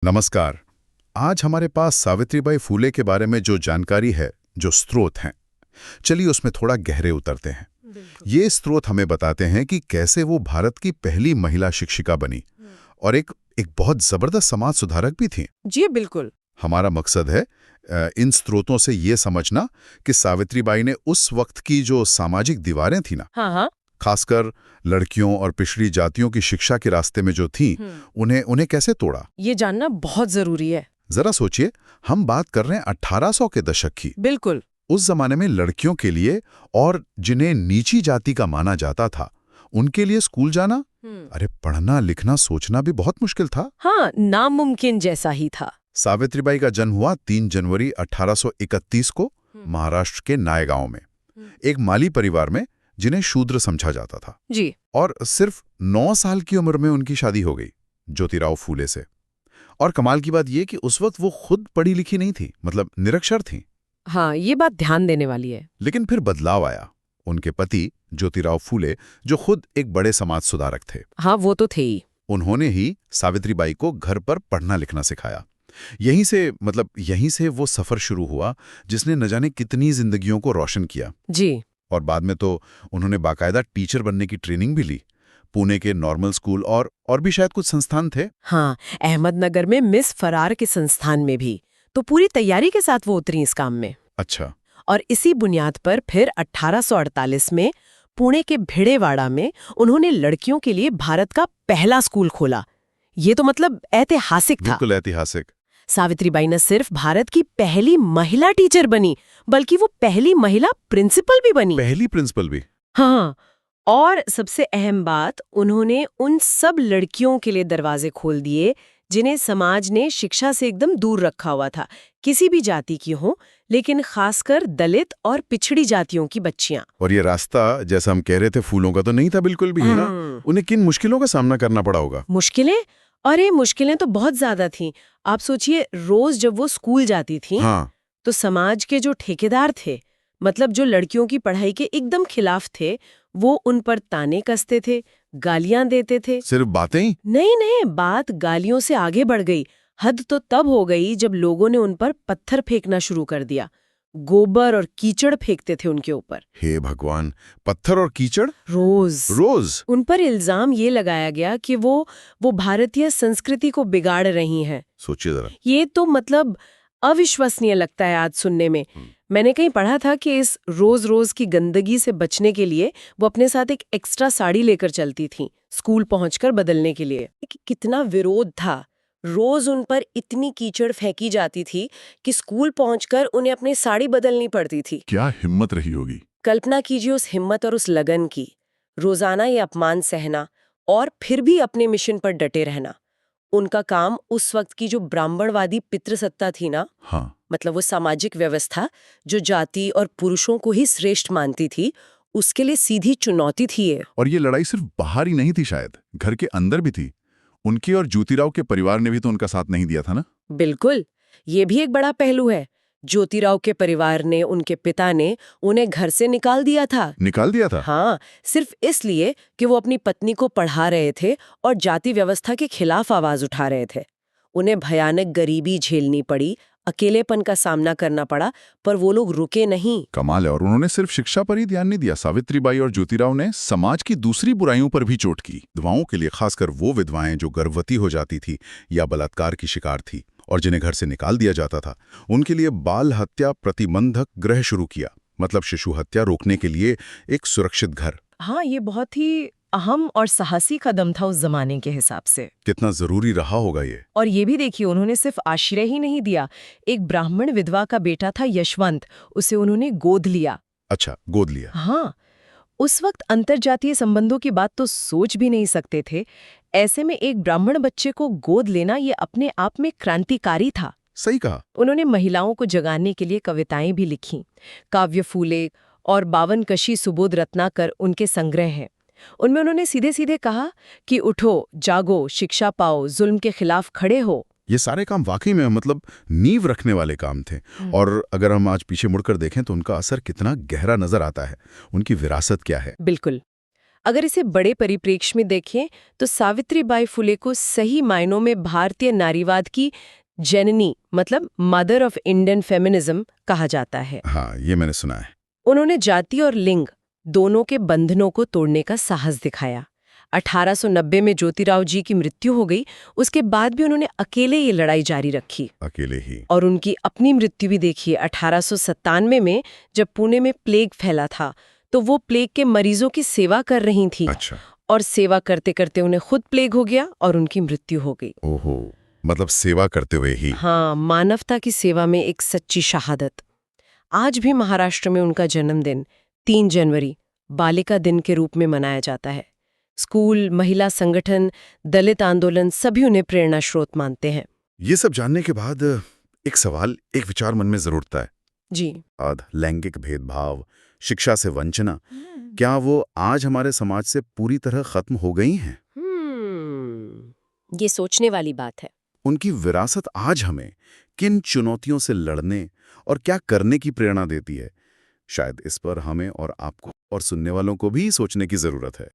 नमस्कार। आज हमारे पास सावित्रीबाई फूले के बारे में जो जानकारी है, जो स्रोत हैं, चलिए उसमें थोड़ा गहरे उतरते हैं। ये स्रोत हमें बताते हैं कि कैसे वो भारत की पहली महिला शिक्षिका बनी और एक एक बहुत जबरदस्त समाज सुधारक भी थी। जी बिल्कुल। हमारा मकसद है इन स्रोतों से ये समझना कि सावित्रीबाई ने उस वक्त की जो सामाजिक दीवारें थी ना, हाँ हाँ। खासकर लड़कियों और पिछड़ी जातियों की शिक्षा के रास्ते में जो थी, उन्हें कैसे तोड़ा। ये जानना बहुत जरूरी है। जरा सोचिए, हम बात कर रहे हैं 1800 के दशक की। बिल्कुल। उस जमाने में लड़कियों के लिए और जिन्हें नीची जाति का माना जाता था, उनके लिए स्कूल जाना, अरे पढ़ना लिखना सोचना भी बहुत मुश्किल था। हाँ, नामुमकिन जैसा ही था। सावित्रीबाई का जन्म हुआ 3 जनवरी 1831 को महाराष्ट्र के नायगांव में, एक माली परिवार में जिन्हें शूद्र समझा जाता था। जी। और सिर्फ 9 साल की उम्र में उनकी शादी हो गई ज्योतिराव फूले से। और कमाल की बात यह कि उस वक्त वो खुद पढ़ी लिखी नहीं थी, मतलब निरक्षर थी। हाँ, ये बात ध्यान देने वाली है। लेकिन फिर बदलाव आया। उनके पति ज्योतिराव फूले, जो खुद एक बड़े समाज सुधारक थे, हाँ वो तो थे ही, उन्होंने ही सावित्रीबाई को घर पर पढ़ना लिखना सिखाया। यहीं से वो सफर शुरू हुआ जिसने न जाने कितनी जिंदगियों को रोशन किया। जी। और बाद में तो उन्होंने बाकायदा टीचर बनने की ट्रेनिंग भी ली। पुणे के नॉर्मल स्कूल और भी शायद कुछ संस्थान थे। हाँ, अहमदनगर में मिस फरार के संस्थान में भी। तो पूरी तैयारी के साथ वो उतरी इस काम में। अच्छा। और इसी बुनियाद पर फिर 1848 में पुणे के भिड़ेवाड़ा में उन्होंने लड़कियों के लिए भारत का पहला स्कूल खोला। ये तो मतलब ऐतिहासिक था। बिल्कुल ऐतिहासिक। सावित्रीबाई न सिर्फ भारत की पहली महिला टीचर बनी, बल्कि वो पहली महिला प्रिंसिपल भी बनी। पहली प्रिंसिपल भी। हाँ, और सबसे अहम बात, उन्होंने उन सब लड़कियों के लिए दरवाजे खोल दिए जिन्हें समाज ने शिक्षा से एकदम दूर रखा हुआ था, किसी भी जाति की हो, लेकिन खासकर दलित और पिछड़ी जातियों की बच्चियां। और ये रास्ता, जैसा हम कह रहे थे, फूलों का तो नहीं था बिल्कुल भी, है ना? उन्हें किन मुश्किलों का सामना करना पड़ा होगा? मुश्किलें? अरे मुश्किलें तो बहुत ज्यादा थीं। आप सोचिए, रोज जब वो स्कूल जाती थीं, हाँ। तो समाज के जो ठेकेदार थे, मतलब जो लड़कियों की पढ़ाई के एकदम खिलाफ थे, वो उन पर ताने कसते थे, गालियां देते थे। सिर्फ बातें ही? नहीं, बात गालियों से आगे बढ़ गई। हद तो तब हो गई जब लोगों ने उन पर पत्थर फेंकना शुरू कर दिया। गोबर और कीचड़ फेंकते थे उनके ऊपर। हे भगवान, पत्थर और कीचड़ रोज रोज? उन पर इल्जाम ये लगाया गया कि वो भारतीय संस्कृति को बिगाड़ रही हैं। सोचिए जरा। ये तो मतलब अविश्वसनीय लगता है आज सुनने में। मैंने कहीं पढ़ा था कि इस रोज रोज की गंदगी से बचने के लिए वो अपने साथ एक एक्स्ट्रा साड़ी लेकर चलती थी, स्कूल पहुंचकर बदलने के लिए। कितना विरोध था। रोज उन पर इतनी कीचड़ फेंकी जाती थी कि स्कूल पहुंचकर उन्हें अपनी साड़ी बदलनी पड़ती थी। क्या हिम्मत रही होगी। कल्पना कीजिए उस हिम्मत और उस लगन की। रोजाना ये अपमान सहना और फिर भी अपने मिशन पर डटे रहना। उनका काम उस वक्त की जो ब्राह्मणवादी पितृसत्ता थी ना, हाँ। मतलब वो सामाजिक व्यवस्था जो जाति और पुरुषों को ही श्रेष्ठ मानती थी, उसके लिए सीधी चुनौती थी ये। और ये लड़ाई सिर्फ बाहर ही नहीं थी, शायद घर के अंदर भी थी। उनके और ज्योतिराव के परिवार ने भी तो उनका साथ नहीं दिया था ना? बिल्कुल, ये भी एक बड़ा पहलू है। ज्योतिराव के परिवार ने, उनके पिता ने उन्हें घर से निकाल दिया था। निकाल दिया था? हाँ, सिर्फ इसलिए कि वो अपनी पत्नी को पढ़ा रहे थे और जाति व्यवस्था के खिलाफ आवाज उठा रहे थे। उन्हें भयानक गरीबी झेलनी पड़ी, अकेलेपन का सामना करना पड़ा, पर वो लोग रुके नहीं। कमाल है। और उन्होंने सिर्फ शिक्षा पर ही ध्यान नहीं दिया। सावित्रीबाई और ज्योतिराव ने समाज की दूसरी बुराइयों पर भी चोट की। विधवाओं के लिए, खासकर वो विधवाएं जो गर्भवती हो जाती थी या बलात्कार की शिकार थी और जिन्हें घर से निकाल दिया जाता था, उनके लिए बाल हत्या प्रतिबंधक गृह शुरू किया, मतलब शिशु हत्या रोकने के लिए एक सुरक्षित घर। हाँ, ये बहुत ही अहम और साहसी कदम था उस जमाने के हिसाब से। कितना जरूरी रहा होगा ये। और ये भी देखिए, उन्होंने सिर्फ आश्रय ही नहीं दिया। एक ब्राह्मण विधवा का बेटा था यशवंत, उसे उन्होंने गोद लिया। अच्छा, गोद लिया। हाँ, उस वक्त अंतरजातीय संबंधों की बात तो सोच भी नहीं सकते थे। ऐसे में एक ब्राह्मण बच्चे को गोद लेना ये अपने आप में क्रांतिकारी था। सही कहा। उन्होंने महिलाओं को जगाने के लिए कविताएं भी लिखीं। काव्य फूले और 52 कशी सुबोध रत्नाकर उनके संग्रह हैं। उनमें उन्होंने सीधे सीधे कहा कि उठो, जागो, शिक्षा पाओ, जुल्म के खिलाफ खड़े हो। ये सारे काम वाकई में मतलब नींव रखने वाले काम थे। और अगर हम आज पीछे मुड़कर देखें तो उनका असर कितना गहरा नजर आता है। उनकी विरासत क्या है। बिल्कुल। अगर इसे बड़े परिप्रेक्ष्य में देखें तो सावित्रीबाई फुले को सही मायनों में भारतीय नारीवाद की जननी मतलब मदर ऑफ इंडियन फेमिनिज्म कहा जाता है। हाँ, ये मैंने सुना है। उन्होंने जाति और लिंग दोनों के बंधनों को तोड़ने का साहस दिखाया। 1890 में ज्योतिराव जी की मृत्यु हो गई, उसके बाद भी उन्होंने अकेले ये लड़ाई जारी रखी। अकेले ही। और उनकी अपनी मृत्यु भी देखिए 1897 में, जब पुणे में प्लेग फैला था तो वो प्लेग के मरीजों की सेवा कर रही थी। अच्छा। और सेवा करते करते उन्हें खुद प्लेग हो गया और उनकी मृत्यु हो गई। ओहो, मतलब सेवा करते हुए ही। हाँ, मानवता की सेवा में एक सच्ची शहादत। आज भी महाराष्ट्र में उनका जन्मदिन 3 जनवरी बालिका दिन के रूप में मनाया जाता है। स्कूल, महिला संगठन, दलित आंदोलन सभी उन्हें प्रेरणा स्रोत मानते हैं। ये सब जानने के बाद एक सवाल, एक विचार मन में जरूर उठता है। जी। लैंगिक भेदभाव, शिक्षा से वंचना, क्या वो आज हमारे समाज से पूरी तरह खत्म हो गई हैं? ये सोचने वाली बात है। उनकी विरासत आज हमें किन चुनौतियों से लड़ने और क्या करने की प्रेरणा देती है? शायद इस पर हमें और आपको और सुनने वालों को भी सोचने की जरूरत है।